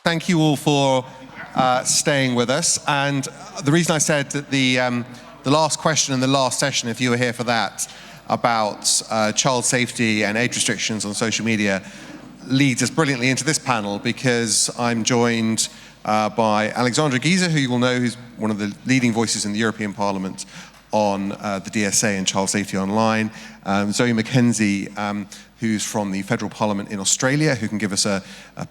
thank you all for staying with us. And the reason I said that the last question in the last session, if you were here for that, about child safety and age restrictions on social media, leads us brilliantly into this panel, because I'm joined by Alexandra Giza, who you will know, who's one of the leading voices in the European Parliament on the DSA and child safety online. Zoe McKenzie, who's from the Federal Parliament in Australia, who can give us a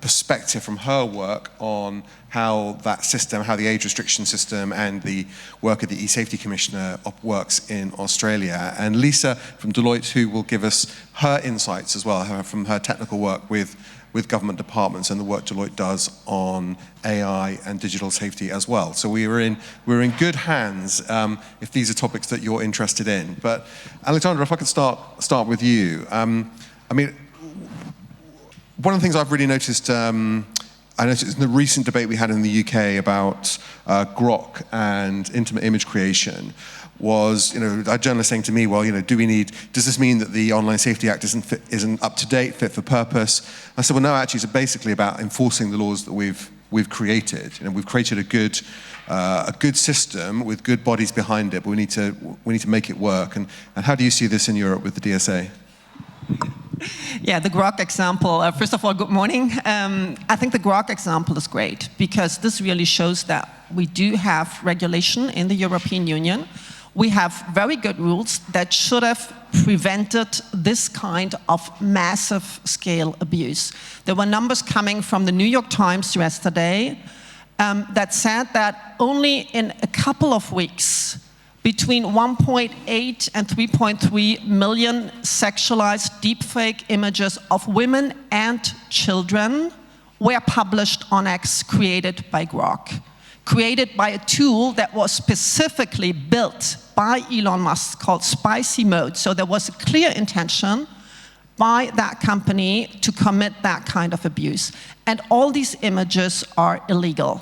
perspective from her work on how that system, how the age restriction system and the work of the E-Safety Commissioner works in Australia. And Lisa from Deloitte, who will give us her insights as well, from her technical work with government departments and the work Deloitte does on AI and digital safety as well. So we're in good hands if these are topics that you're interested in. But Alexandra, if I could start with you. I mean, one of the things I've really noticed, I noticed in the recent debate we had in the UK about grok and intimate image creation, was, a journalist saying to me, well, does this mean that the Online Safety Act isn't up to date, fit for purpose? I said, well, no, actually, it's basically about enforcing the laws that we've created. We've created a good system with good bodies behind it, but we need to make it work. And how do you see this in Europe with the DSA? Yeah, the grok example. First of all, good morning. I think the grok example is great, because this really shows that we do have regulation in the European Union. We have very good rules that should have prevented this kind of massive scale abuse. There were numbers coming from the New York Times yesterday that said that only in a couple of weeks, between 1.8 and 3.3 million sexualized deepfake images of women and children were published on X, created by grok. Created by a tool that was specifically built by Elon Musk called Spicy Mode. So there was a clear intention by that company to commit that kind of abuse. And all these images are illegal.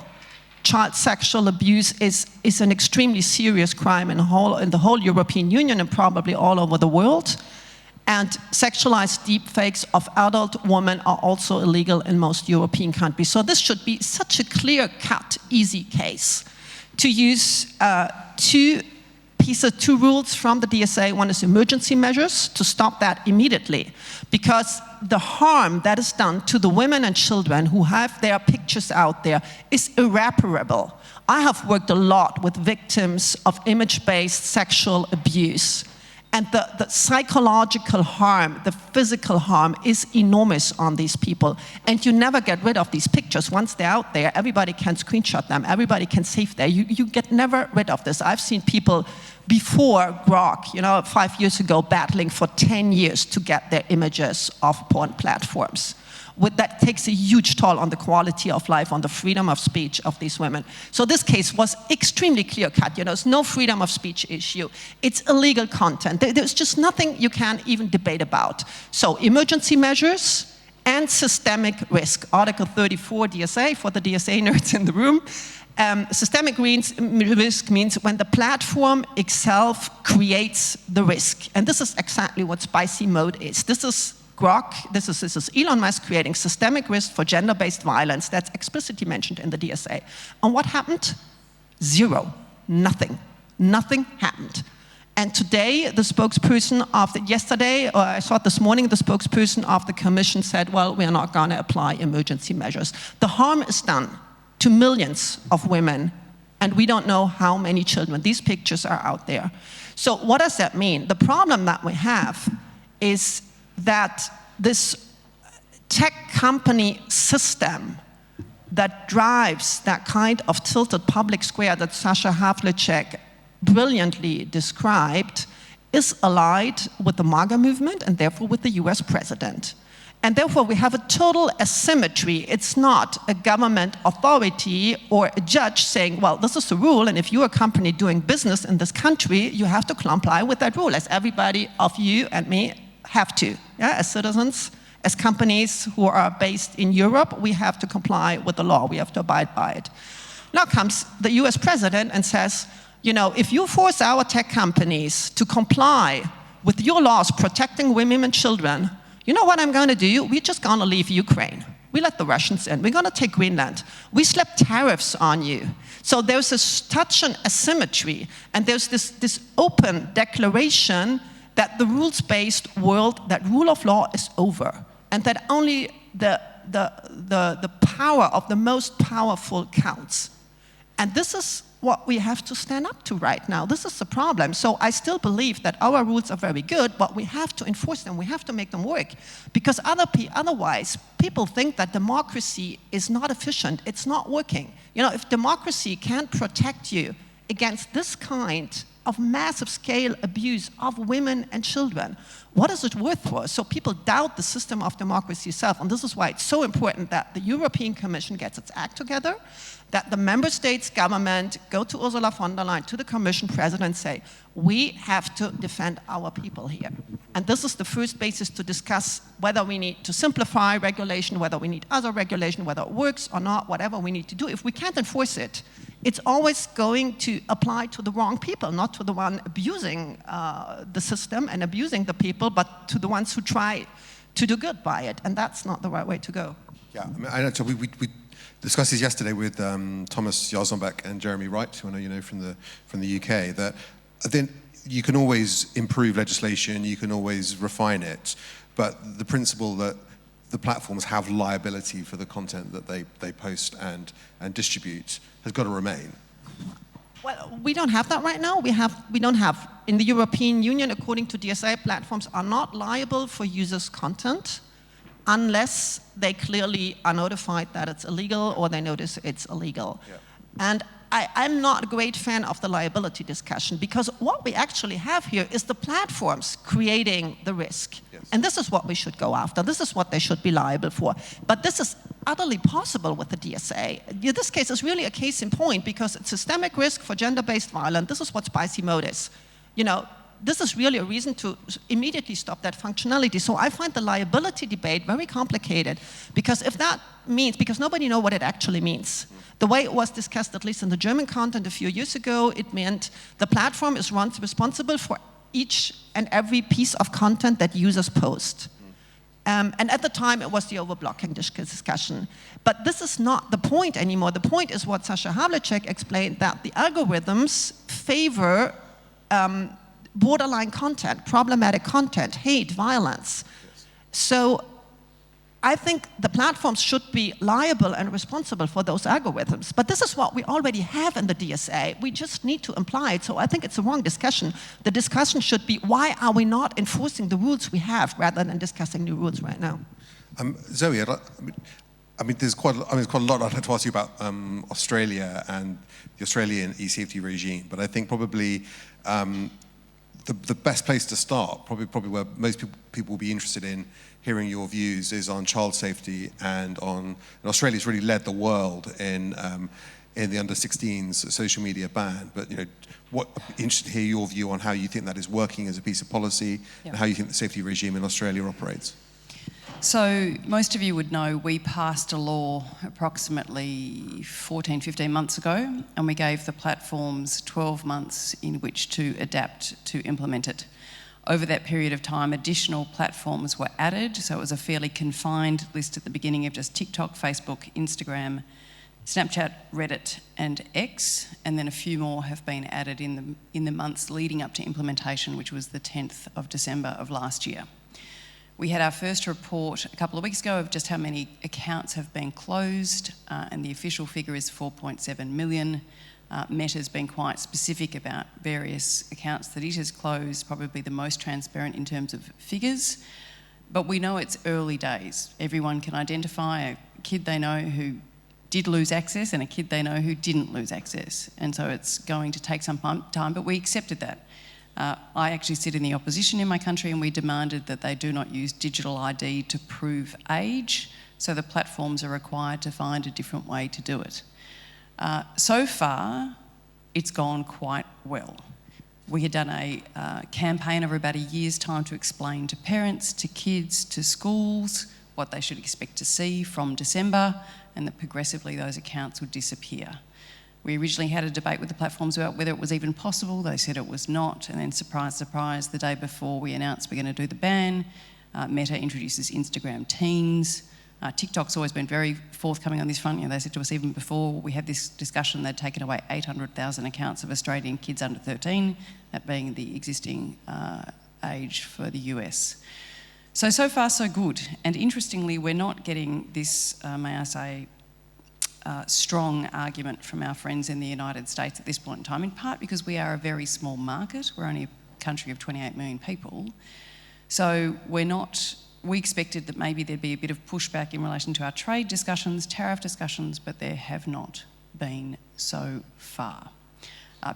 Child sexual abuse is an extremely serious crime in the whole European Union and probably all over the world. And sexualized deepfakes of adult women are also illegal in most European countries. So this should be such a clear-cut, easy case to use two rules from the DSA. One is emergency measures to stop that immediately, because the harm that is done to the women and children who have their pictures out there is irreparable. I have worked a lot with victims of image-based sexual abuse. And the psychological harm, the physical harm is enormous on these people. And you never get rid of these pictures. Once they're out there, everybody can screenshot them, everybody can save them. You get never rid of this. I've seen people before grok, 5 years ago, battling for 10 years to get their images off porn platforms. That takes a huge toll on the quality of life, on the freedom of speech of these women. So this case was extremely clear-cut. It's no freedom of speech issue. It's illegal content. There's just nothing you can even debate about. So emergency measures and systemic risk. Article 34 DSA, for the DSA nerds in the room. Systemic risk means when the platform itself creates the risk. And this is exactly what Spicy Mode is. This is grok, this is Elon Musk creating systemic risk for gender-based violence. That's explicitly mentioned in the DSA. And what happened? Zero. Nothing. Nothing happened. And today, the spokesperson of I saw it this morning, the spokesperson of the Commission said, well, we are not going to apply emergency measures. The harm is done to millions of women, and we don't know how many children. These pictures are out there. So what does that mean? The problem that we have is that this tech company system that drives that kind of tilted public square that Sasha Havlicek brilliantly described is allied with the MAGA movement and therefore with the US president. And therefore we have a total asymmetry. It's not a government authority or a judge saying, well, this is the rule, and if you're a company doing business in this country, you have to comply with that rule, as everybody of you and me have to, as citizens, as companies who are based in Europe, we have to comply with the law, we have to abide by it. Now comes the US president and says, if you force our tech companies to comply with your laws protecting women and children, you know what I'm going to do? We're just going to leave Ukraine. We let the Russians in. We're going to take Greenland. We slapped tariffs on you. So there's such an asymmetry, and there's this open declaration that the rules-based world, that rule of law is over, and that only the power of the most powerful counts. And this is what we have to stand up to right now. This is the problem. So I still believe that our rules are very good, but we have to enforce them. We have to make them work. Because otherwise, people think that democracy is not efficient. It's not working. You know, if democracy can't protect you against this kind of massive scale abuse of women and children, what is it worth for? So people doubt the system of democracy itself, and this is why it's so important that the European Commission gets its act together, that the member states' government go to Ursula von der Leyen, to the Commission president, and say, we have to defend our people here. And this is the first basis to discuss whether we need to simplify regulation, whether we need other regulation, whether it works or not, whatever we need to do. If we can't enforce it, it's always going to apply to the wrong people, not to the one abusing the system and abusing the people, but to the ones who try to do good by it. And that's not the right way to go. Yeah, I mean, I know, so we discussed this yesterday with Thomas Jarzembek and Jeremy Wright, who I know you know from the UK, that then you can always improve legislation, you can always refine it, but the principle that the platforms have liability for the content that they post and distribute has got to remain. Well, we don't have that right now. We don't have, in the European Union, according to DSA, platforms are not liable for users' content unless they clearly are notified that it's illegal or they notice it's illegal. Yeah. And I'm not a great fan of the liability discussion, because what we actually have here is the platforms creating the risk. Yes. And this is what we should go after. This is what they should be liable for. But this is utterly possible with the DSA. This case is really a case in point, because it's systemic risk for gender-based violence. This is what spicy mode is. You know, this is really a reason to immediately stop that functionality. So I find the liability debate very complicated, because if that means, because nobody knows what it actually means. The way it was discussed, at least in the German content a few years ago, it meant the platform is responsible for each and every piece of content that users post. And at the time, it was the overblocking discussion. But this is not the point anymore. The point is what Sasha Havlicek explained, that the algorithms favor borderline content, problematic content, hate, violence. Yes. So I think the platforms should be liable and responsible for those algorithms. But this is what we already have in the DSA. We just need to imply it. So I think it's a wrong discussion. The discussion should be, why are we not enforcing the rules we have rather than discussing new rules right now? Zoe, there's quite a lot I'd like to ask you about Australia and the Australian e-safety regime. But I think probably the best place to start, probably where most people will be interested in hearing your views, is on child safety and Australia's really led the world in the under-16s social media ban. But interested to hear your view on how you think that is working as a piece of policy, and how you think the safety regime in Australia operates. So most of you would know we passed a law approximately 14, 15 months ago, and we gave the platforms 12 months in which to adapt to implement it. Over that period of time, additional platforms were added, so it was a fairly confined list at the beginning of just TikTok, Facebook, Instagram, Snapchat, Reddit and X, and then a few more have been added in the months leading up to implementation, which was the 10th of December of last year. We had our first report a couple of weeks ago of just how many accounts have been closed, and the official figure is 4.7 million. Meta's been quite specific about various accounts that it has closed, probably the most transparent in terms of figures. But we know it's early days. Everyone can identify a kid they know who did lose access and a kid they know who didn't lose access. And so it's going to take some time, but we accepted that. I actually sit in the opposition in my country, and we demanded that they do not use digital ID to prove age, so the platforms are required to find a different way to do it. So far, it's gone quite well. We had done a campaign over about a year's time to explain to parents, to kids, to schools what they should expect to see from December, and that progressively those accounts would disappear. We originally had a debate with the platforms about whether it was even possible. They said it was not, and then surprise, surprise, the day before we announced we're going to do the ban, Meta introduces Instagram Teens. TikTok's always been very forthcoming on this front. You know, they said to us even before we had this discussion, they'd taken away 800,000 accounts of Australian kids under 13, that being the existing age for the US. So far so good. And interestingly, we're not getting this, may I say, strong argument from our friends in the United States at this point in time, in part because we are a very small market. We're only a country of 28 million people. So we expected that maybe there'd be a bit of pushback in relation to our trade discussions, tariff discussions, but there have not been so far.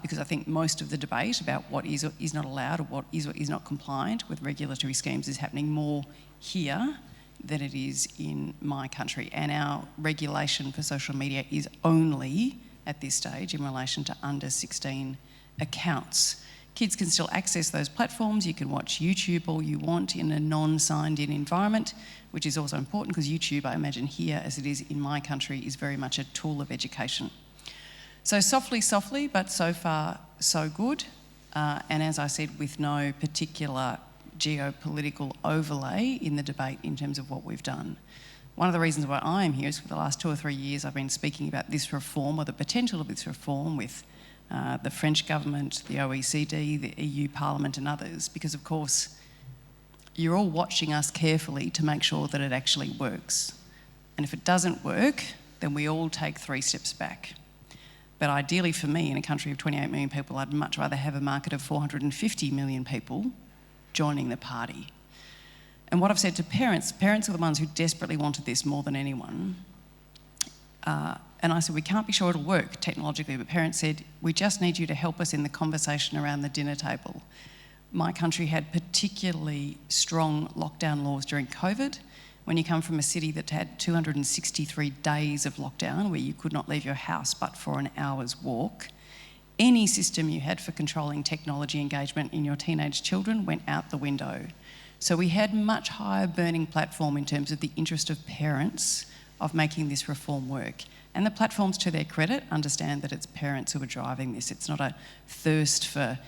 Because I think most of the debate about what is or is not allowed or what is not compliant with regulatory schemes is happening more here than it is in my country. And our regulation for social media is only, at this stage, in relation to under 16 accounts. Kids can still access those platforms. You can watch YouTube all you want in a non-signed-in environment, which is also important because YouTube, I imagine here, as it is in my country, is very much a tool of education. So softly, but so far so good. And as I said, with no particular geopolitical overlay in the debate in terms of what we've done. One of the reasons why I am here is for the last 2 or 3 years I've been speaking about this reform or the potential of this reform with the French government, the OECD, the EU Parliament and others, because of course you're all watching us carefully to make sure that it actually works. And if it doesn't work, then we all take 3 steps back. But ideally for me, in a country of 28 million people, I'd much rather have a market of 450 million people joining the party. And what I've said to parents are the ones who desperately wanted this more than anyone. And I said, we can't be sure it'll work technologically, but parents said, we just need you to help us in the conversation around the dinner table. My country had particularly strong lockdown laws during COVID. When you come from a city that had 263 days of lockdown where you could not leave your house but for an hour's walk, any system you had for controlling technology engagement in your teenage children went out the window. So we had much higher burning platform in terms of the interest of parents of making this reform work. And the platforms, to their credit, understand that it's parents who are driving this. It's not a thirst for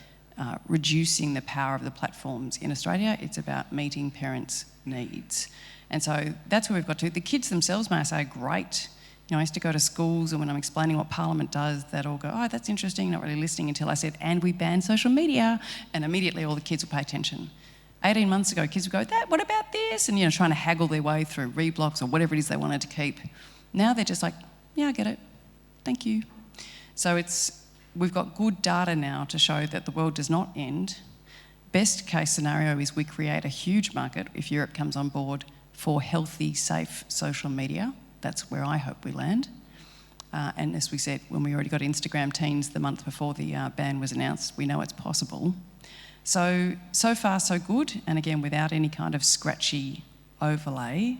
reducing the power of the platforms in Australia. It's about meeting parents' needs. And so that's where we've got to. The kids themselves, may I say, are great. You know, I used to go to schools and when I'm explaining what Parliament does, they'd all go, oh, that's interesting, not really listening until I said, and we ban social media. And immediately all the kids would pay attention. 18 months ago, kids would go, what about this? And, you know, trying to haggle their way through reblocks or whatever it is they wanted to keep. Now they're just like, yeah, I get it. Thank you. So we've got good data now to show that the world does not end. Best case scenario is we create a huge market, if Europe comes on board, for healthy, safe social media. That's where I hope we land. And as we said, when we already got Instagram teens the month before the ban was announced, we know it's possible. So far so good, and again, without any kind of scratchy overlay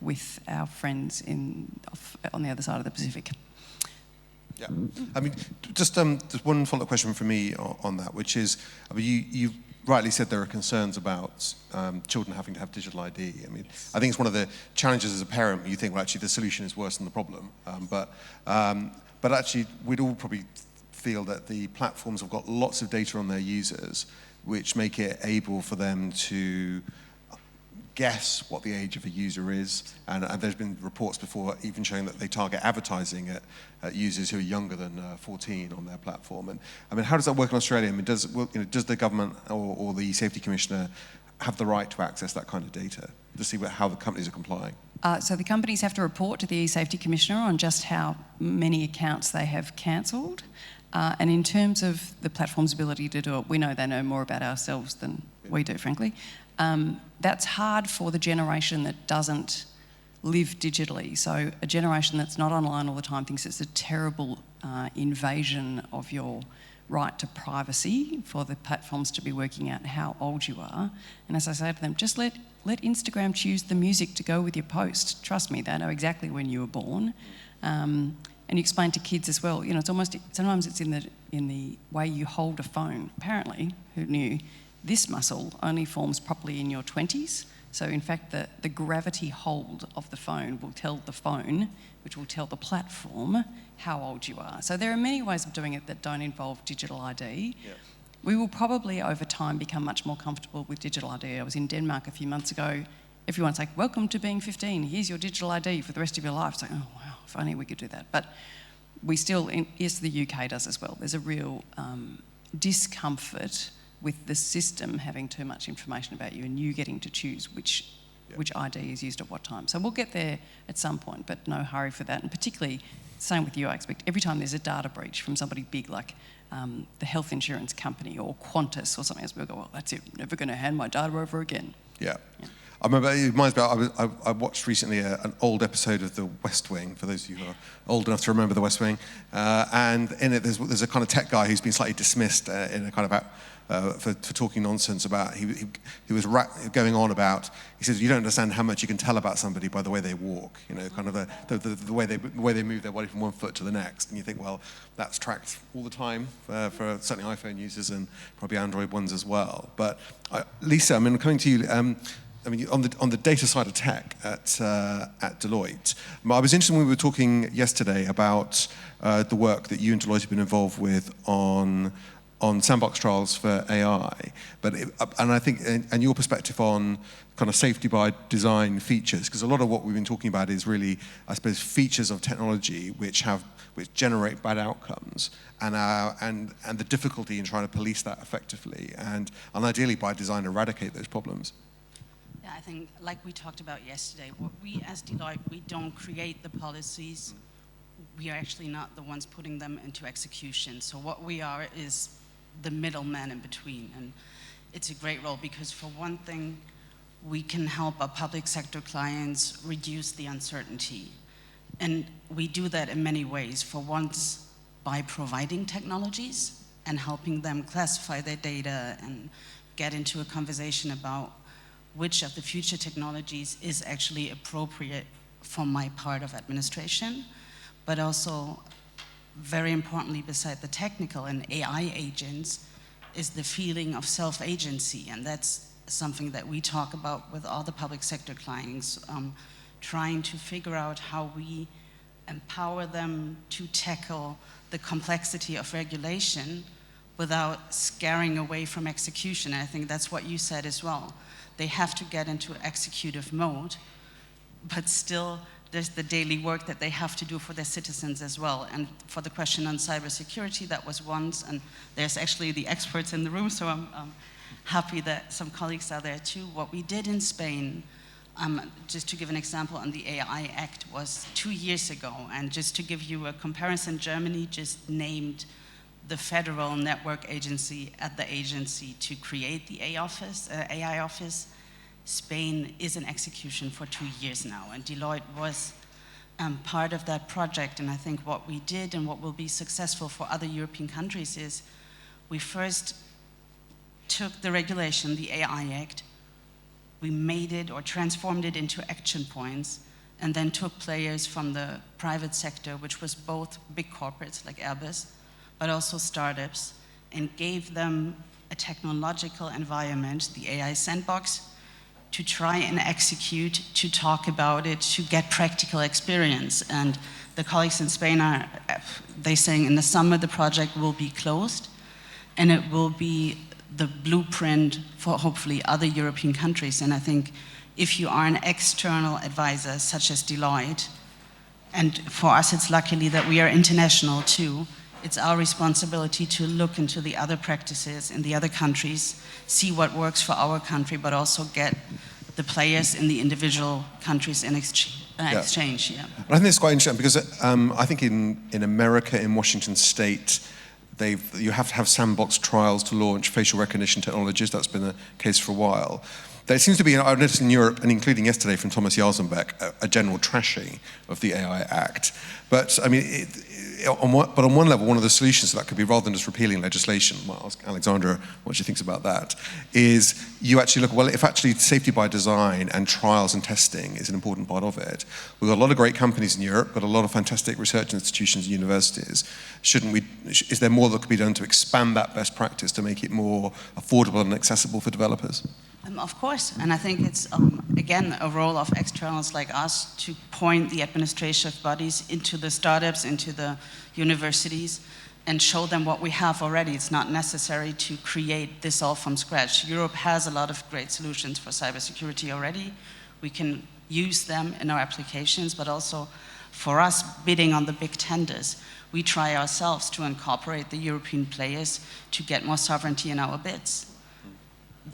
with our friends on the other side of the Pacific. Yeah, I mean, just one follow-up question from me on that, which is, I mean, you rightly said there are concerns about children having to have digital ID. I mean, I think it's one of the challenges as a parent. You think, well, actually, the solution is worse than the problem. But actually, we'd all probably feel that the platforms have got lots of data on their users, which make it able for them to guess what the age of a user is, and there's been reports before even showing that they target advertising at users who are younger than 14 on their platform. And I mean, how does that work in Australia? I mean, does the government or the Safety Commissioner have the right to access that kind of data to see how the companies are complying? So the companies have to report to the Safety Commissioner on just how many accounts they have cancelled. And in terms of the platform's ability to do it, we know they know more about ourselves than we do, frankly. That's hard for the generation that doesn't live digitally. So a generation that's not online all the time thinks it's a terrible invasion of your right to privacy for the platforms to be working out how old you are. And as I say to them, just let Instagram choose the music to go with your post. Trust me, they know exactly when you were born. And you explain to kids as well, you know, it's almost, sometimes it's in the way you hold a phone. Apparently, who knew, this muscle only forms properly in your 20s. So in fact, the gravity hold of the phone will tell the phone, which will tell the platform, how old you are. So there are many ways of doing it that don't involve digital ID. Yeah. We will probably over time become much more comfortable with digital ID. I was in Denmark a few months ago. everyone's like, welcome to being 15, here's your digital ID for the rest of your life. It's like, oh wow, if only we could do that. But we still, yes, the UK does as well. There's a real discomfort with the system having too much information about you and you getting to choose which ID is used at what time. So we'll get there at some point, but no hurry for that. And particularly, same with you, I expect every time there's a data breach from somebody big like the health insurance company or Qantas or something else, we'll go, well, that's it, never going to hand my data over again. Yeah. I remember, it reminds me, I watched recently an old episode of The West Wing, for those of you who are old enough to remember The West Wing, and in it there's a kind of tech guy who's been slightly dismissed in a kind of for talking nonsense about, he was going on about, he says, you don't understand how much you can tell about somebody by the way they walk, you know, kind of the way they move their body from one foot to the next. And you think, well, that's tracked all the time for certainly iPhone users and probably Android ones as well. But Lisa, I mean, coming to you, I mean, on the data side of tech at Deloitte, I was interested when we were talking yesterday about the work that you and Deloitte have been involved with on sandbox trials for AI, and I think, and your perspective on kind of safety by design features, because a lot of what we've been talking about is really, I suppose, features of technology which generate bad outcomes, and the difficulty in trying to police that effectively, and ideally by design eradicate those problems. Yeah, I think, like we talked about yesterday, what we as Deloitte, we don't create the policies. We are actually not the ones putting them into execution. So what we are is the middleman in between. And it's a great role because, for one thing, we can help our public sector clients reduce the uncertainty. And we do that in many ways. For once, by providing technologies and helping them classify their data and get into a conversation about which of the future technologies is actually appropriate for my part of administration, but also, very importantly, beside the technical and AI agents, is the feeling of self-agency. And that's something that we talk about with all the public sector clients, trying to figure out how we empower them to tackle the complexity of regulation without scaring away from execution. And I think that's what you said as well. They have to get into executive mode, but still there's the daily work that they have to do for their citizens as well. And for the question on cybersecurity, that was once, and there's actually the experts in the room, so I'm happy that some colleagues are there too. What we did in Spain, just to give an example on the AI Act, was 2 years ago. And just to give you a comparison, Germany just named the federal network agency at the agency to create the AI office. Spain is in execution for 2 years now, and Deloitte was part of that project. And I think what we did and what will be successful for other European countries is we first took the regulation, the AI Act, we made it or transformed it into action points, and then took players from the private sector, which was both big corporates like Airbus, but also startups, and gave them a technological environment, the AI sandbox, to try and execute, to talk about it, to get practical experience. And the colleagues in Spain they're saying in the summer the project will be closed, and it will be the blueprint for hopefully other European countries. And I think if you are an external advisor, such as Deloitte, and for us it's luckily that we are international too, it's our responsibility to look into the other practices in the other countries, see what works for our country, but also get the players in the individual countries in exchange. Yeah. And I think it's quite interesting because I think in America, in Washington State, you have to have sandbox trials to launch facial recognition technologies. That's been the case for a while. There seems to be, I've noticed in Europe, and including yesterday from Thomas Jarzenbeck, a general trashing of the AI Act. But I mean, on one level, one of the solutions to that could be, rather than just repealing legislation, I'll ask Alexandra what she thinks about that, is you actually look, well, if actually safety by design and trials and testing is an important part of it, we've got a lot of great companies in Europe, got a lot of fantastic research institutions and universities. Is there more that could be done to expand that best practice to make it more affordable and accessible for developers? Of course, and I think it's, again, a role of externals like us to point the administrative bodies into the startups, into the universities, and show them what we have already. It's not necessary to create this all from scratch. Europe has a lot of great solutions for cybersecurity already. we can use them in our applications, but also for us bidding on the big tenders, we try ourselves to incorporate the European players to get more sovereignty in our bids.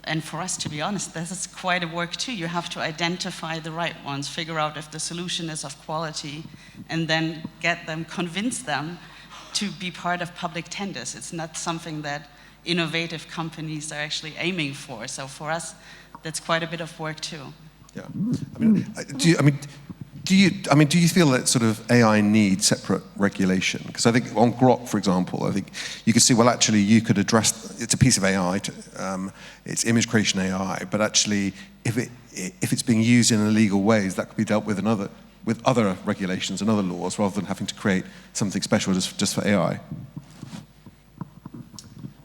And for us, to be honest, this is quite a work too. You have to identify the right ones, figure out if the solution is of quality, and then get them, convince them to be part of public tenders. It's not something that innovative companies are actually aiming for. So for us, that's quite a bit of work too. Yeah. Do you feel that sort of AI needs separate regulation? Because I think on Grok, for example, I think you could see, well, actually, you could address, it's a piece of AI, it's image creation AI, but actually, if it's being used in illegal ways, that could be dealt with with other regulations and other laws, rather than having to create something special just for AI.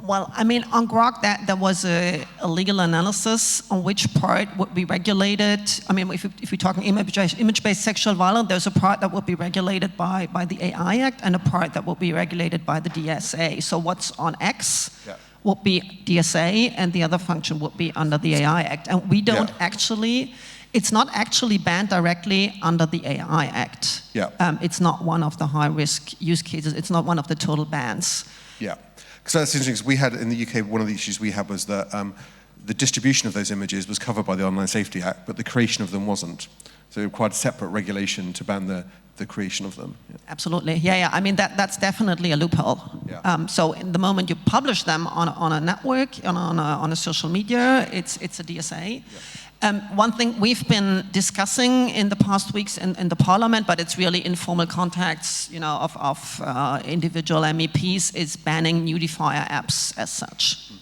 Well, I mean, on Grok, there was a legal analysis on which part would be regulated. I mean, if we're talking image-based sexual violence, there's a part that would be regulated by the AI Act and a part that would be regulated by the DSA. So what's on X would be DSA, and the other function would be under the AI Act. And we don't actually, it's not actually banned directly under the AI Act. It's not one of the high-risk use cases. It's not one of the total bans. Yeah. So that's interesting, because we had, in the UK, one of the issues we had was that the distribution of those images was covered by the Online Safety Act, but the creation of them wasn't. So it required separate regulation to ban the creation of them. Yeah. Absolutely, yeah. I mean, that's definitely a loophole. Yeah. So in the moment you publish them on a network, on a social media, it's a DSA. Yeah. One thing we've been discussing in the past weeks in the Parliament, but it's really informal contacts, of individual MEPs, is banning nudifier apps as such.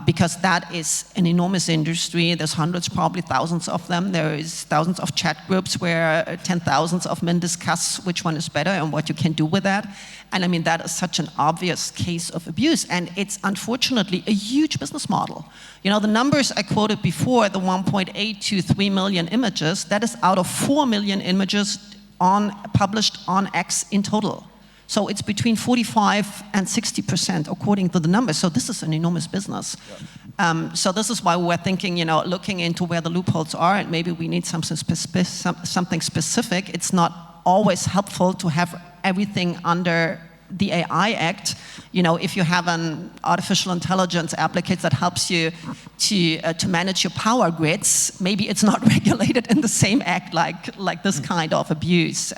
Because that is an enormous industry. There's hundreds, probably thousands of them. There is thousands of chat groups where 10,000s of men discuss which one is better and what you can do with that. And I mean, that is such an obvious case of abuse. And it's unfortunately a huge business model. The numbers I quoted before, the 1.8 to 3 million images, that is out of 4 million images published on X in total. So it's between 45 and 60% according to the numbers. So this is an enormous business. Yeah. So this is why we're thinking, looking into where the loopholes are, and maybe we need something specific. It's not always helpful to have everything under the AI Act. If you have an artificial intelligence application that helps you to manage your power grids, maybe it's not regulated in the same act like this kind of abuse.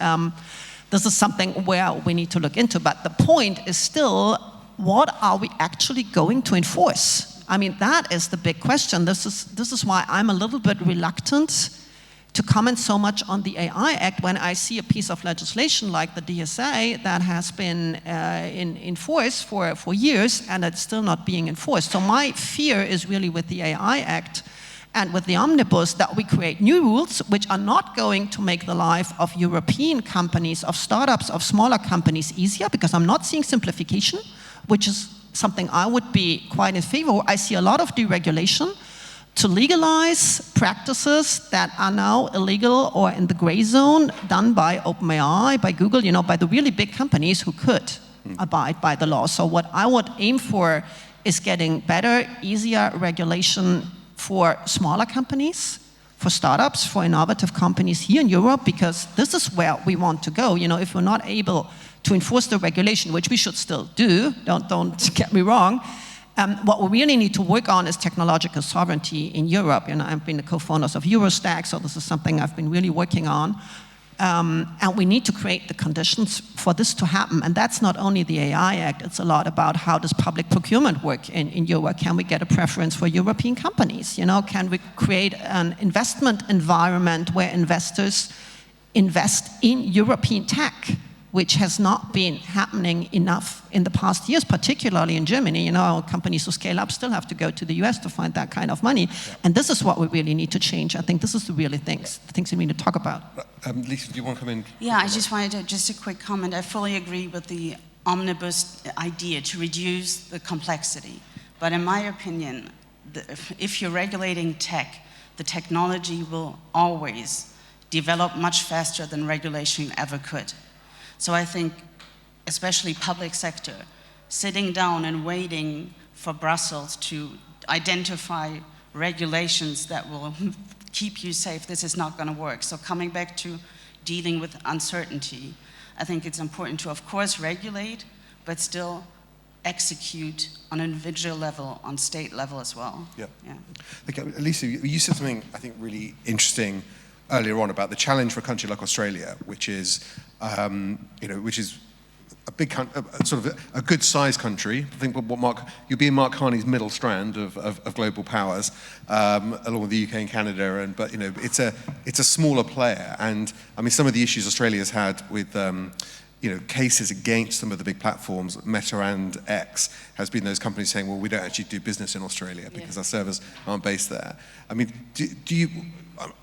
This is something where we need to look into, but the point is still, what are we actually going to enforce? I mean, that is the big question. This is why I'm a little bit reluctant to comment so much on the AI Act when I see a piece of legislation like the DSA that has been in force for years and it's still not being enforced. So my fear is really with the AI Act and with the omnibus that we create new rules which are not going to make the life of European companies, of startups, of smaller companies easier, because I'm not seeing simplification, which is something I would be quite in favor of. I see a lot of deregulation to legalize practices that are now illegal or in the gray zone done by OpenAI, by Google, by the really big companies who could abide by the law. So what I would aim for is getting better, easier regulation for smaller companies, for startups, for innovative companies here in Europe, because this is where we want to go. If we're not able to enforce the regulation, which we should still do, don't get me wrong, what we really need to work on is technological sovereignty in Europe. I've been the co-founders of Eurostack, so this is something I've been really working on. And we need to create the conditions for this to happen. And that's not only the AI Act, it's a lot about how does public procurement work in Europe. Can we get a preference for European companies? Can we create an investment environment where investors invest in European tech, which has not been happening enough in the past years, particularly in Germany. Companies who scale up still have to go to the US to find that kind of money. Yeah. And this is what we really need to change. I think this is the things we need to talk about. Lisa, do you want to come in? Yeah, I just wanted to, just a quick comment. I fully agree with the omnibus idea to reduce the complexity. But in my opinion, if you're regulating tech, the technology will always develop much faster than regulation ever could. So I think, especially public sector, sitting down and waiting for Brussels to identify regulations that will keep you safe, this is not going to work. So coming back to dealing with uncertainty, I think it's important to, of course, regulate, but still execute on an individual level, on state level as well. Yeah. Okay, Lisa, you said something I think really interesting earlier on about the challenge for a country like Australia, which is, which is a big, sort of a good-sized country. I think you'll be in Mark Carney's middle strand of global powers, along with the UK and Canada. But it's a smaller player, and I mean some of the issues Australia's had with cases against some of the big platforms, Meta and X, has been those companies saying, well, we don't actually do business in Australia because our servers aren't based there. I mean,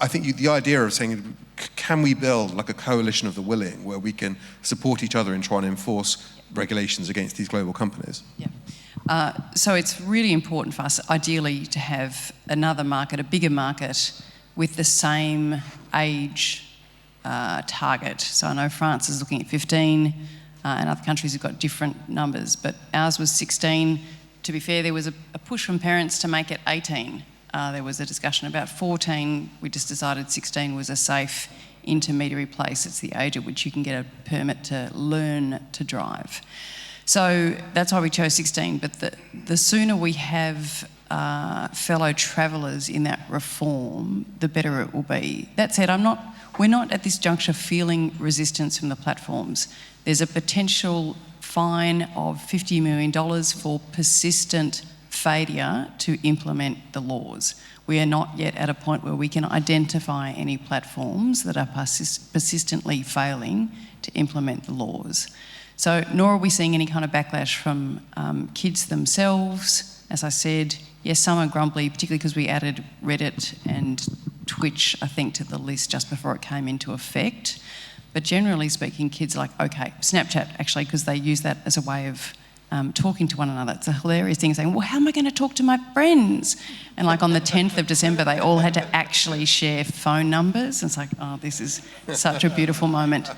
I think the idea of saying, can we build like a coalition of the willing where we can support each other in trying to enforce regulations against these global companies? Yeah. So it's really important for us, ideally, to have another market, a bigger market, with the same age target. So I know France is looking at 15, and other countries have got different numbers, but ours was 16. To be fair, there was a push from parents to make it 18. There was a discussion about 14. We just decided 16 was a safe intermediary place. It's the age at which you can get a permit to learn to drive. So that's why we chose 16. But the sooner we have fellow travellers in that reform, the better it will be. That said, we're not at this juncture feeling resistance from the platforms. There's a potential fine of $50 million for persistent failure to implement the laws. We are not yet at a point where we can identify any platforms that are persistently failing to implement the laws. So nor are we seeing any kind of backlash from kids themselves. As I said, yes, some are grumbly, particularly because we added Reddit and Twitch, I think, to the list just before it came into effect. But generally speaking, kids are like, okay, Snapchat, actually, because they use that as a way of talking to one another. It's a hilarious thing, saying, well, how am I going to talk to my friends? And like on the 10th of December, they all had to actually share phone numbers. And it's like, oh, this is such a beautiful moment.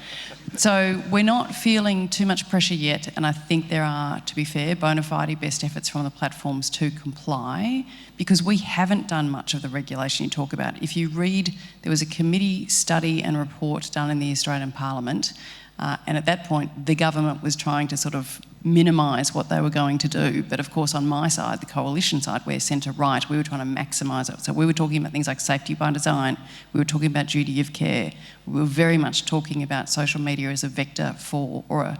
So we're not feeling too much pressure yet, and I think there are, to be fair, bona fide best efforts from the platforms to comply, because we haven't done much of the regulation you talk about. If you read, there was a committee study and report done in the Australian Parliament, and at that point, the government was trying to sort of minimise what they were going to do. But of course, on my side, the coalition side, we're centre-right, we were trying to maximise it. So we were talking about things like safety by design, we were talking about duty of care, we were very much talking about social media as a vector for, or a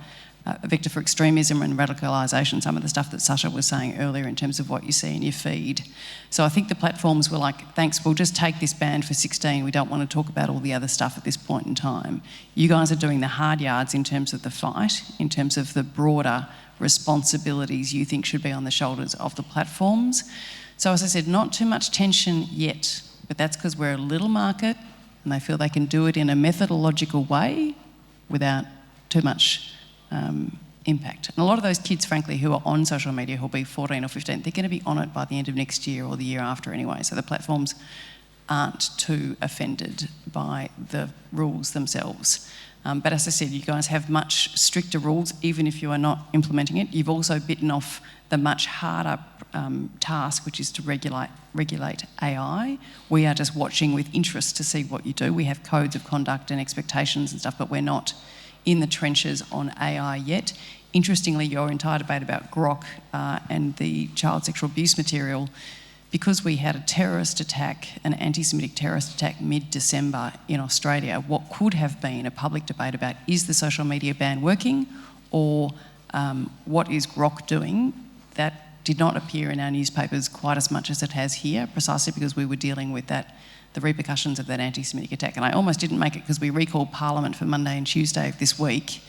vector for extremism and radicalisation, some of the stuff that Sasha was saying earlier in terms of what you see in your feed. So I think the platforms were like, thanks, we'll just take this ban for 16. We don't want to talk about all the other stuff at this point in time. You guys are doing the hard yards in terms of the fight, in terms of the broader responsibilities you think should be on the shoulders of the platforms. So as I said, not too much tension yet, but that's because we're a little market and they feel they can do it in a methodological way without too much impact. And a lot of those kids, frankly, who are on social media, who'll be 14 or 15, they're going to be on it by the end of next year or the year after anyway. So the platforms aren't too offended by the rules themselves. But as I said, you guys have much stricter rules, even if you are not implementing it. You've also bitten off the much harder task, which is to regulate AI. We are just watching with interest to see what you do. We have codes of conduct and expectations and stuff, but we're not in the trenches on AI yet. Interestingly, your entire debate about Grok and the child sexual abuse material, because we had a terrorist attack, an anti-Semitic terrorist attack mid-December in Australia, what could have been a public debate about is the social media ban working, or what is Grok doing, that did not appear in our newspapers quite as much as it has here, precisely because we were dealing with that, the repercussions of that anti-Semitic attack. And I almost didn't make it because we recalled Parliament for Monday and Tuesday of this week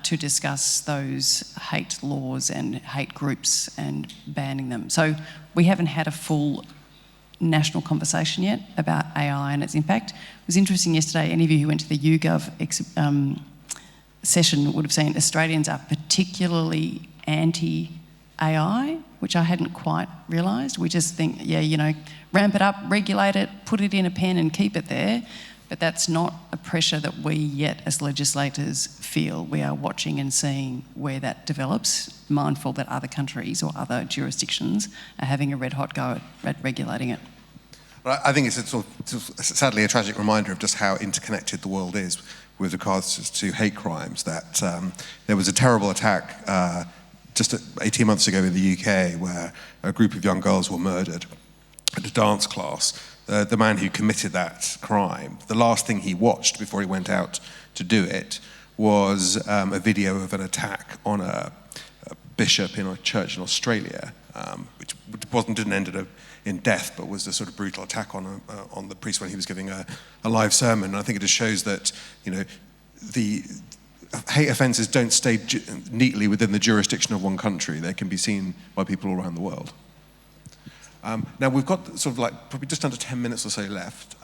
to discuss those hate laws and hate groups and banning them. So we haven't had a full national conversation yet about AI and its impact. It was interesting yesterday, any of you who went to the YouGov session would have seen Australians are particularly anti-AI, which I hadn't quite realised. We just think, yeah, you know, ramp it up, regulate it, put it in a pen and keep it there. But that's not a pressure that we yet as legislators feel. We are watching and seeing where that develops, mindful that other countries or other jurisdictions are having a red hot go at regulating it. Well, I think it's sadly a tragic reminder of just how interconnected the world is with regards to hate crimes. That there was a terrible attack just 18 months ago in the UK where a group of young girls were murdered at a dance class. The man who committed that crime, the last thing he watched before he went out to do it was a video of an attack on a bishop in a church in Australia, which didn't end in death, but was a sort of brutal attack on the priest when he was giving a live sermon. And I think it just shows that, you know, the hate offences don't stay neatly within the jurisdiction of one country. They can be seen by people all around the world. Now we've got sort of like probably just under 10 minutes or so left.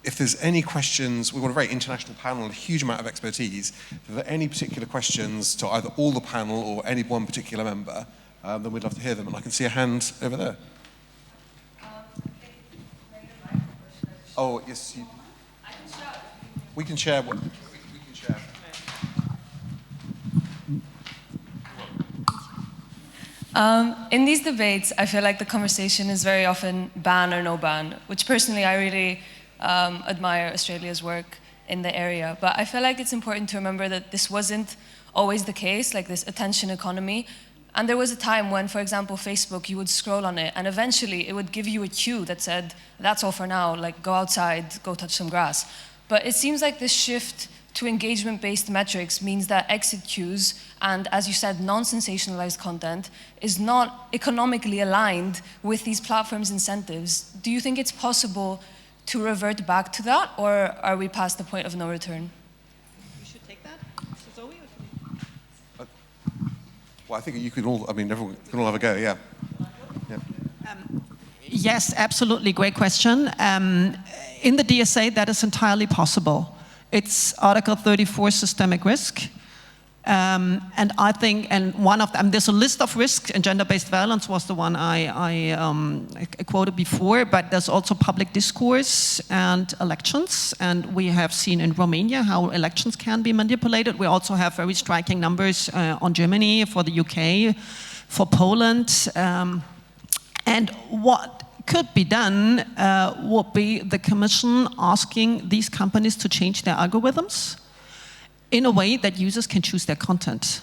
If there's any questions, we've got a very international panel, a huge amount of expertise. If there are any particular questions to either all the panel or any one particular member, then we'd love to hear them. And I can see a hand over there. Oh, yes. We can share. We can share. In these debates, I feel like the conversation is very often ban or no ban, which personally I really admire Australia's work in the area. But I feel like it's important to remember that this wasn't always the case, like this attention economy. And there was a time when, for example, Facebook, you would scroll on it, and eventually it would give you a cue that said, that's all for now, like go outside, go touch some grass. But it seems like this shift to engagement-based metrics means that exit cues and, as you said, non-sensationalized content is not economically aligned with these platforms' incentives. Do you think it's possible to revert back to that, or are we past the point of no return? You should take that. So Zoe, well, I think you can all, I mean, everyone can all have a go, yeah. Yes, absolutely, great question. In the DSA, that is entirely possible. It's Article 34, systemic risk. And I think, and one of them, there's a list of risks, and gender-based violence was the one I quoted before, but there's also public discourse and elections. And we have seen in Romania how elections can be manipulated. We also have very striking numbers on Germany, for the UK, for Poland. And what could be done would be the Commission asking these companies to change their algorithms in a way that users can choose their content.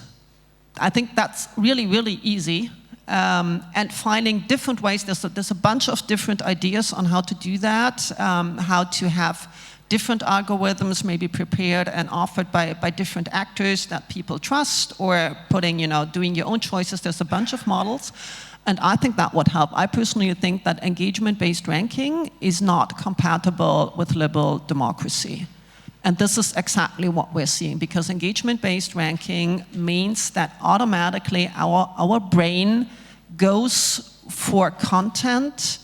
I think that's really, really easy. And finding different ways, there's a bunch of different ideas on how to do that, how to have different algorithms maybe prepared and offered by different actors that people trust, or putting, doing your own choices. There's a bunch of models. And I think that would help. I personally think that engagement-based ranking is not compatible with liberal democracy. And this is exactly what we're seeing, because engagement-based ranking means that automatically our brain goes for content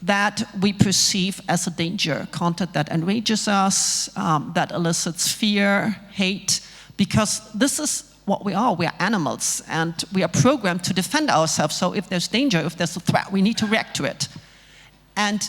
that we perceive as a danger, content that enrages us, that elicits fear, hate, because this is what we are. We are animals, and we are programmed to defend ourselves. So if there's danger, if there's a threat, we need to react to it. And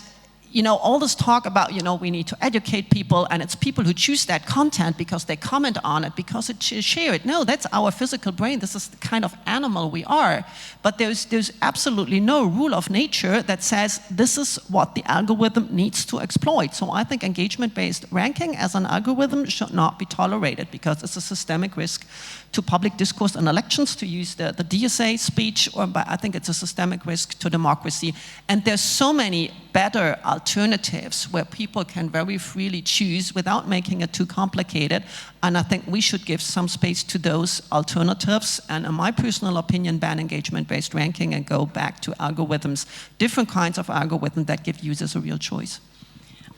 all this talk about, we need to educate people, and it's people who choose that content because they comment on it, because it share it. No, that's our physical brain. This is the kind of animal we are. But there's absolutely no rule of nature that says this is what the algorithm needs to exploit. So I think engagement-based ranking as an algorithm should not be tolerated, because it's a systemic risk to public discourse and elections, to use the DSA speech, but I think it's a systemic risk to democracy. And there's so many better alternatives where people can very freely choose without making it too complicated. And I think we should give some space to those alternatives. And in my personal opinion, ban engagement-based ranking and go back to algorithms, different kinds of algorithms that give users a real choice.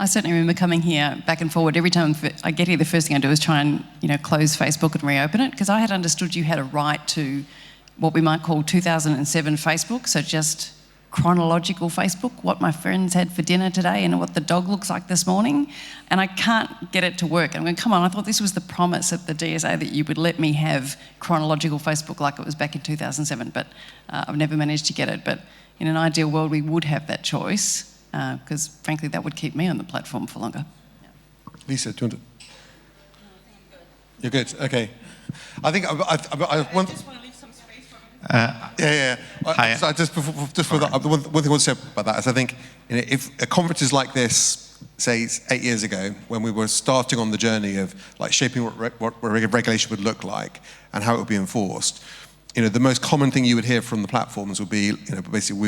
I certainly remember coming here back and forward. Every time I get here, the first thing I do is try and close Facebook and reopen it, because I had understood you had a right to what we might call 2007 Facebook, so just chronological Facebook, what my friends had for dinner today and what the dog looks like this morning, and I can't get it to work. I'm going, come on, I thought this was the promise of the DSA, that you would let me have chronological Facebook like it was back in 2007, but I've never managed to get it. But in an ideal world, we would have that choice, because frankly, that would keep me on the platform for longer. Lisa, do you want to? You're good, okay. I think I want to leave some space for Hi. So just for that, one thing I want to say about that is I think if conferences like this, say 8 years ago, when we were starting on the journey of like shaping what regulation would look like and how it would be enforced, the most common thing you would hear from the platforms would be, basically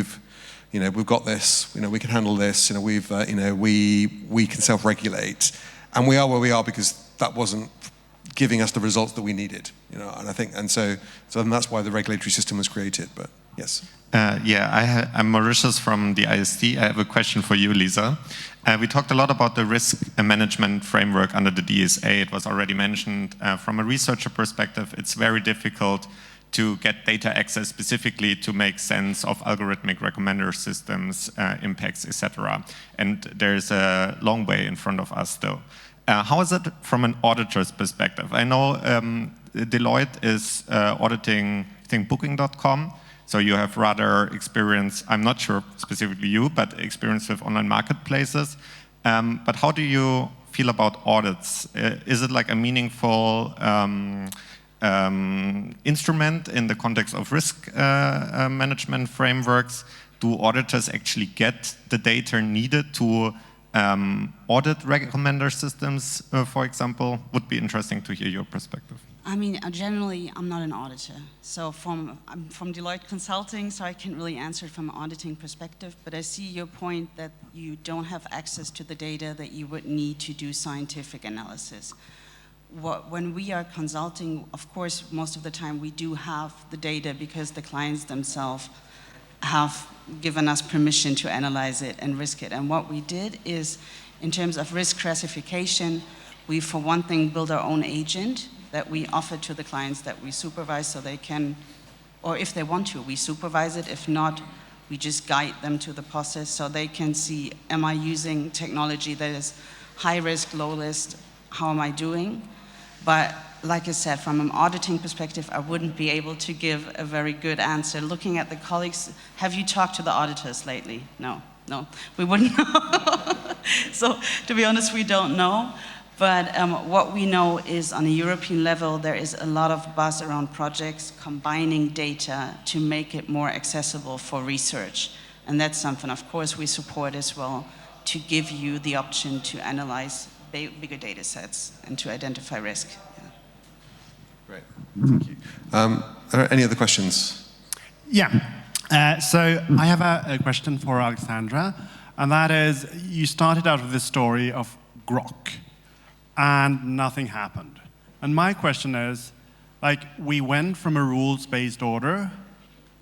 we've got this, we can handle this, we can self-regulate, and we are where we are because that wasn't giving us the results that we needed, and I think, so that's why the regulatory system was created. But yes. I'm Mauritius from the ISD. I have a question for you, Lisa. We talked a lot about the risk management framework under the DSA. It was already mentioned. From a researcher perspective, it's very difficult to get data access specifically to make sense of algorithmic recommender systems, impacts, etc. And there's a long way in front of us still. How is it from an auditor's perspective? I know Deloitte is auditing, I think, Booking.com. So you have rather experience, I'm not sure specifically you, but experience with online marketplaces. But how do you feel about audits? Is it like a meaningful instrument in the context of risk management frameworks? Do auditors actually get the data needed to audit recommender systems, for example? Would be interesting to hear your perspective. I mean, generally, I'm not an auditor. So I'm from Deloitte Consulting, so I can't really answer it from an auditing perspective. But I see your point that you don't have access to the data that you would need to do scientific analysis. When we are consulting, of course, most of the time we do have the data because the clients themselves have given us permission to analyze it and risk it. And what we did is, in terms of risk classification, we, for one thing, build our own agent that we offer to the clients that we supervise so they can, or if they want to, we supervise it. If not, we just guide them to the process so they can see, am I using technology that is high risk, low risk, how am I doing? But like I said, from an auditing perspective, I wouldn't be able to give a very good answer. Looking at the colleagues, have you talked to the auditors lately? No, we wouldn't know. So to be honest, we don't know. But what we know is on a European level, there is a lot of buzz around projects combining data to make it more accessible for research. And that's something, of course, we support as well, to give you the option to analyze bigger data sets and to identify risk. Yeah. Great, thank you. Are there any other questions? Yeah, so I have a question for Alexandra, and that is, you started out with this story of Grok, and nothing happened. And my question is, like, we went from a rules-based order,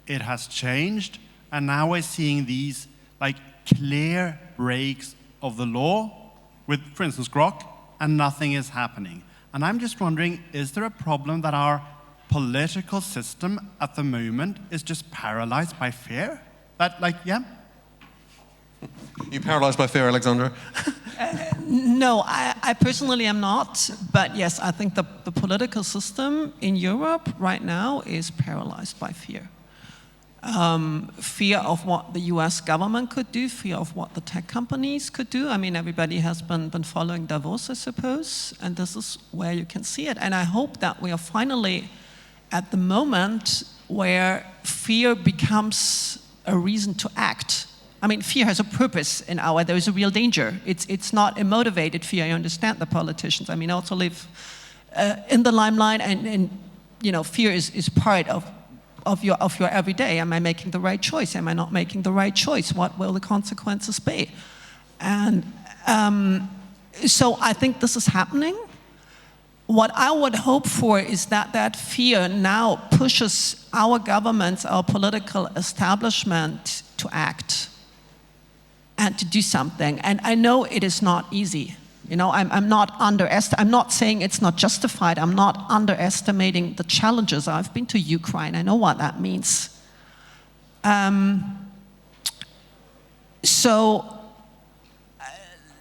it has changed, and now we're seeing these, like, clear breaks of the law with, for instance, Grok, and nothing is happening. And I'm just wondering, is there a problem that our political system at the moment is just paralyzed by fear? That, like, yeah? You paralyzed by fear, Alexandra? No, I personally am not. But yes, I think the political system in Europe right now is paralyzed by fear. Fear of what the US government could do, fear of what the tech companies could do. I mean, everybody has been following Davos, I suppose, and this is where you can see it. And I hope that we are finally at the moment where fear becomes a reason to act. I mean, fear has a purpose in there is a real danger. It's not a motivated fear. I understand the politicians. I mean, I also live in the limelight, and you know, fear is part of your everyday. Am I making the right choice? Am I not making the right choice? What will the consequences be? And so I think this is happening. What I would hope for is that fear now pushes our governments, our political establishment to act and to do something. And I know it is not easy. You know, I'm not saying it's not justified. I'm not underestimating the challenges. I've been to Ukraine. I know what that means. So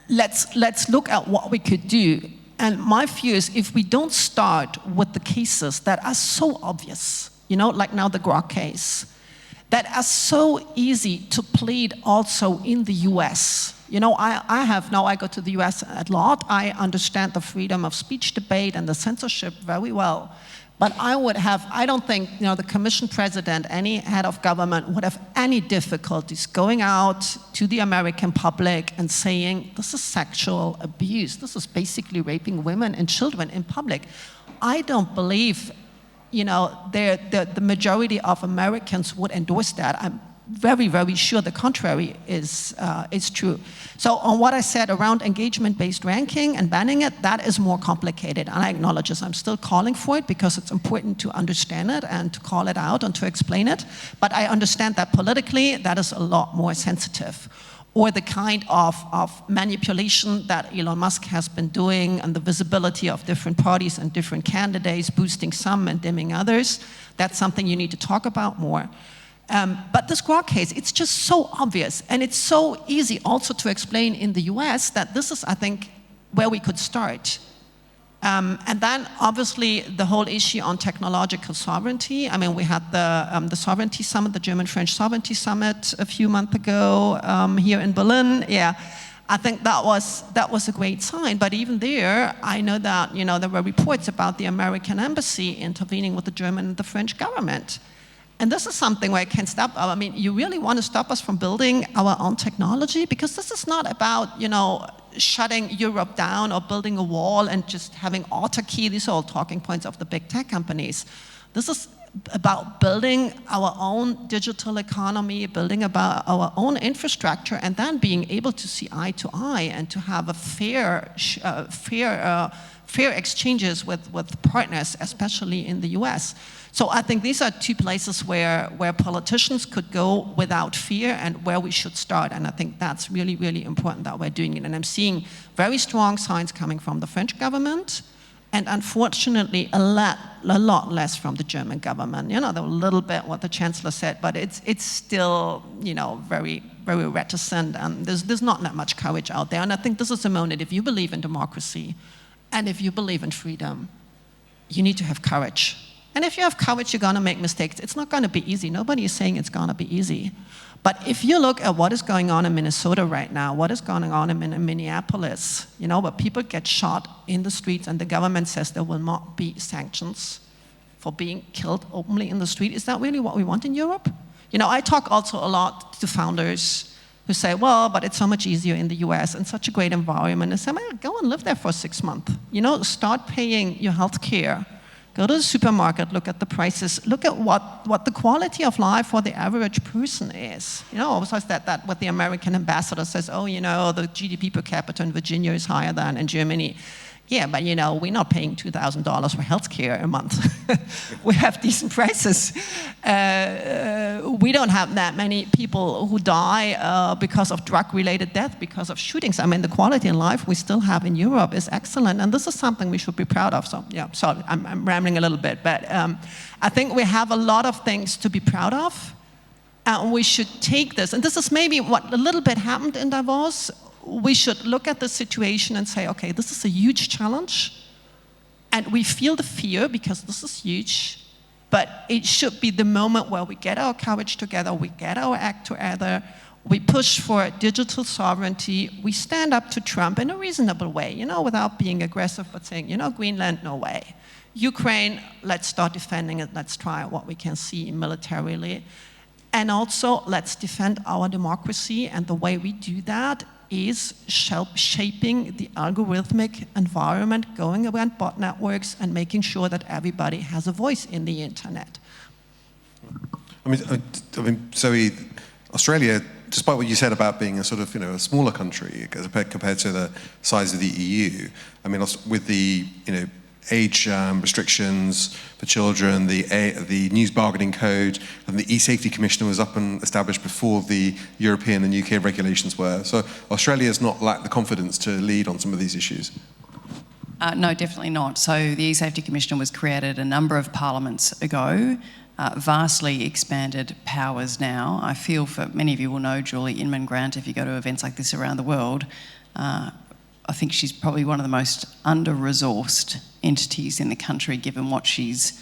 let's look at what we could do. And my fear is if we don't start with the cases that are so obvious, you know, like now the Grok case, that are so easy to plead also in the US. You know, I go to the US a lot. I understand the freedom of speech debate and the censorship very well. But I don't think, the Commission President, any head of government would have any difficulties going out to the American public and saying, this is sexual abuse. This is basically raping women and children in public. I don't believe, the majority of Americans would endorse that. I'm very, very sure the contrary is true. So on what I said around engagement-based ranking and banning it, that is more complicated. And I acknowledge this. I'm still calling for it because it's important to understand it and to call it out and to explain it. But I understand that politically, that is a lot more sensitive. Or the kind of manipulation that Elon Musk has been doing and the visibility of different parties and different candidates, boosting some and dimming others, that's something you need to talk about more. But this Grok case, it's just so obvious, and it's so easy also to explain in the US that this is, I think, where we could start. And then, obviously, the whole issue on technological sovereignty. I mean, we had the Sovereignty Summit, the German-French Sovereignty Summit a few months ago here in Berlin. Yeah, I think that was a great sign. But even there, I know that, there were reports about the American embassy intervening with the German and the French government. And this is something where it can stop. I mean, you really want to stop us from building our own technology? Because this is not about, shutting Europe down or building a wall and just having autarky. These are all talking points of the big tech companies. This is about building our own digital economy, building about our own infrastructure, and then being able to see eye to eye and to have a fair exchanges with partners, especially in the US. So I think these are two places where politicians could go without fear and where we should start. And I think that's really, really important that we're doing it. And I'm seeing very strong signs coming from the French government, and unfortunately a lot less from the German government. A little bit what the Chancellor said, but it's still, very, very reticent, and there's not that much courage out there. And I think this is a moment, if you believe in democracy and if you believe in freedom, you need to have courage. And if you have courage, you're going to make mistakes. It's not going to be easy. Nobody is saying it's going to be easy. But if you look at what is going on in Minnesota right now, what is going on in Minneapolis, where people get shot in the streets and the government says there will not be sanctions for being killed openly in the street, is that really what we want in Europe? I talk also a lot to founders who say, well, but it's so much easier in the US and such a great environment. And say, well, go and live there for 6 months. Start paying your health care. Go to the supermarket, look at the prices, look at what the quality of life for the average person is. Also that what the American ambassador says, the GDP per capita in Virginia is higher than in Germany. Yeah, but we're not paying $2,000 for healthcare a month. We have decent prices. We don't have that many people who die because of drug-related death, because of shootings. I mean, the quality of life we still have in Europe is excellent, and this is something we should be proud of. So, yeah, sorry, I'm rambling a little bit, but I think we have a lot of things to be proud of, and we should take this. And this is maybe what a little bit happened in Davos. We should look at the situation and say, okay, this is a huge challenge, and we feel the fear because this is huge, but it should be the moment where we get our courage together, we get our act together, we push for digital sovereignty, we stand up to Trump in a reasonable way, without being aggressive, but saying, Greenland, no way. Ukraine, let's start defending it, let's try what we can see militarily. And also, let's defend our democracy, and the way we do that is shaping the algorithmic environment, going around bot networks and making sure that everybody has a voice in the internet. I mean, Zoe, Australia, despite what you said about being a sort of, a smaller country compared to the size of the EU, I mean, with the, age restrictions for children, the news bargaining code, and the e-safety commissioner was up and established before the European and UK regulations were. So Australia has not lacked the confidence to lead on some of these issues. No, definitely not. So the e-safety commissioner was created a number of parliaments ago, vastly expanded powers now. I feel for many of you will know Julie Inman-Grant if you go to events like this around the world. I think she's probably one of the most under-resourced entities in the country, given what she's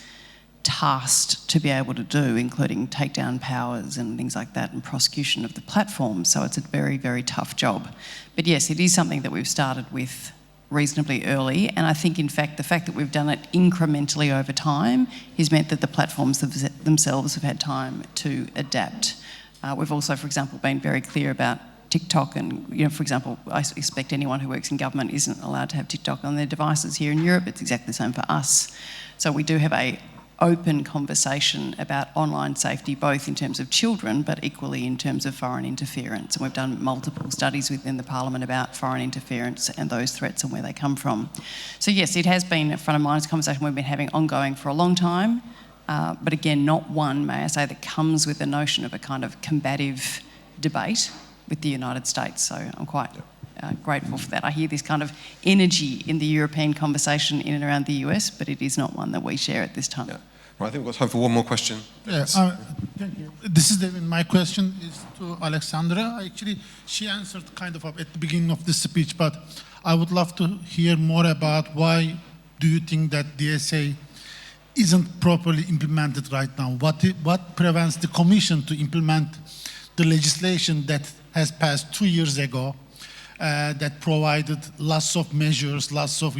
tasked to be able to do, including takedown powers and things like that, and prosecution of the platform. So it's a very, very tough job. But yes, it is something that we've started with reasonably early, and I think in fact the fact that we've done it incrementally over time has meant that the platforms themselves have had time to adapt. We've also, for example, been very clear about TikTok, and for example, I expect anyone who works in government isn't allowed to have TikTok on their devices here in Europe. It's exactly the same for us. So we do have a open conversation about online safety, both in terms of children, but equally in terms of foreign interference. And we've done multiple studies within the Parliament about foreign interference and those threats and where they come from. So yes, it has been a front of mind conversation we've been having ongoing for a long time, but again, not one, may I say, that comes with the notion of a kind of combative debate with the United States. So I'm quite grateful for that. I hear this kind of energy in the European conversation in and around the US, but it is not one that we share at this time. Yeah. Right, I think we've got time for one more question. Yes. Thank you. This is my question is to Alexandra. Actually, she answered kind of at the beginning of the speech, but I would love to hear more about why do you think that DSA isn't properly implemented right now? What prevents the Commission to implement the legislation that has passed 2 years ago that provided lots of measures, lots of,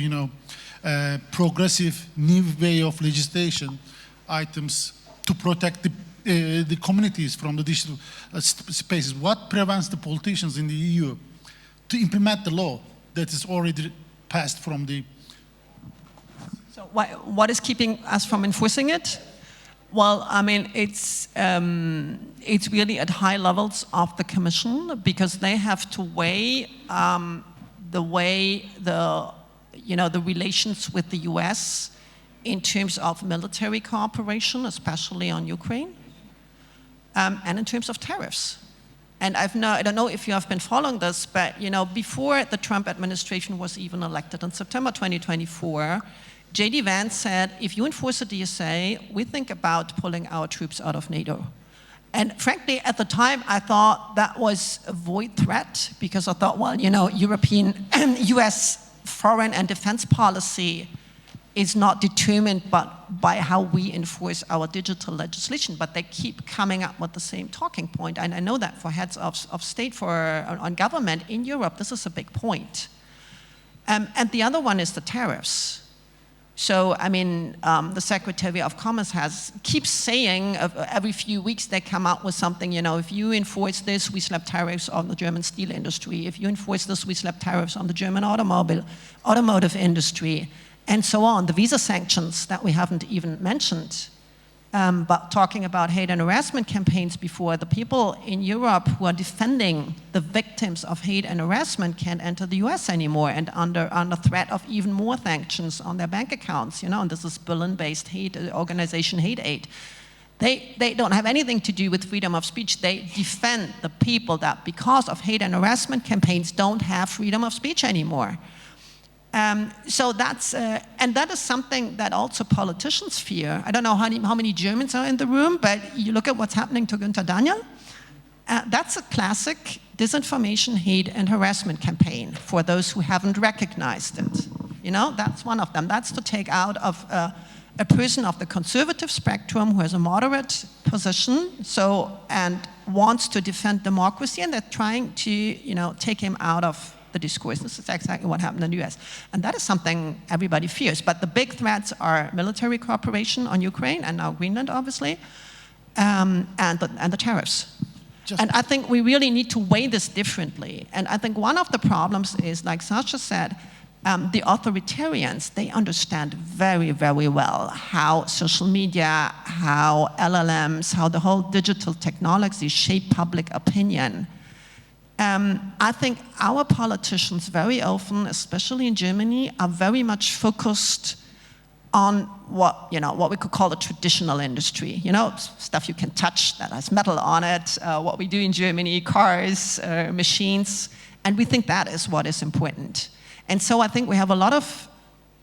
progressive new way of legislation items to protect the communities from the digital spaces? What prevents the politicians in the EU to implement the law that is already passed from the... So what is keeping us from enforcing it? Well, I mean, it's really at high levels of the Commission, because they have to weigh the relations with the US in terms of military cooperation, especially on Ukraine, and in terms of tariffs. And I don't know if you have been following this, but before the Trump administration was even elected in September 2024, J.D. Vance said, if you enforce the DSA, we think about pulling our troops out of NATO. And frankly, at the time, I thought that was a void threat, because I thought, well, European and US foreign and defense policy is not determined by how we enforce our digital legislation, but they keep coming up with the same talking point. And I know that for heads of state on government in Europe, this is a big point. And the other one is the tariffs. So, I mean, the Secretary of Commerce keeps saying every few weeks they come out with something, if you enforce this, we slap tariffs on the German steel industry. If you enforce this, we slap tariffs on the German automotive industry, and so on. The visa sanctions that we haven't even mentioned. But talking about hate and harassment campaigns before, the people in Europe who are defending the victims of hate and harassment can't enter the US anymore, and under threat of even more sanctions on their bank accounts, and this is Berlin-based hate organization Hate Aid. They don't have anything to do with freedom of speech. They defend the people that, because of hate and harassment campaigns, don't have freedom of speech anymore. So and that is something that also politicians fear. I don't know how many Germans are in the room, but you look at what's happening to Günther Daniel. That's a classic disinformation, hate, and harassment campaign for those who haven't recognized it. That's one of them. That's to take out of a person of the conservative spectrum who has a moderate position, and wants to defend democracy, and they're trying to, take him out of the discourse. This is exactly what happened in the US. And that is something everybody fears. But the big threats are military cooperation on Ukraine, and now Greenland, obviously, and the tariffs. And I think we really need to weigh this differently. And I think one of the problems is, like Sasha said, the authoritarians, they understand very, very well how social media, how LLMs, how the whole digital technology shape public opinion. I think our politicians very often, especially in Germany, are very much focused on what we could call the traditional industry. Stuff you can touch that has metal on it, what we do in Germany, cars, machines, and we think that is what is important. And so I think we have a lot of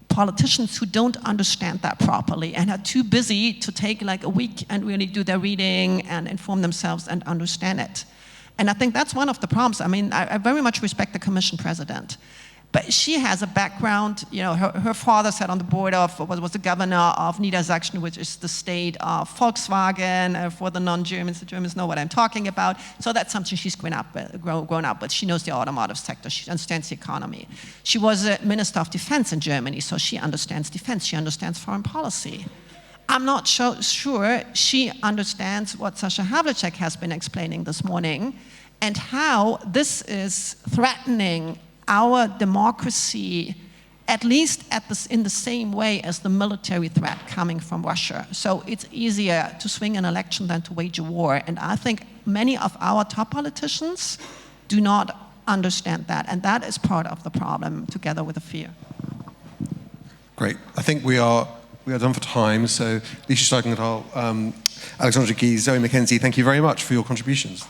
politicians who don't understand that properly and are too busy to take like a week and really do their reading and inform themselves and understand it. And I think that's one of the problems. I mean, I very much respect the Commission President. But she has a background, you know, her father sat on the board of, was the governor of Niedersachsen, which is the state of Volkswagen, for the non-Germans. The Germans know what I'm talking about. So that's something she's grown up with. She knows the automotive sector. She understands the economy. She was a minister of defense in Germany, so she understands defense. She understands foreign policy. I'm not sure she understands what Sasha Havlicek has been explaining this morning and how this is threatening our democracy, at least in the same way as the military threat coming from Russia. So it's easier to swing an election than to wage a war. And I think many of our top politicians do not understand that. And that is part of the problem, together with the fear. Great. I think we are done for time. So Lisa Steigenthal, Alexandra Guy, Zoe McKenzie, thank you very much for your contributions.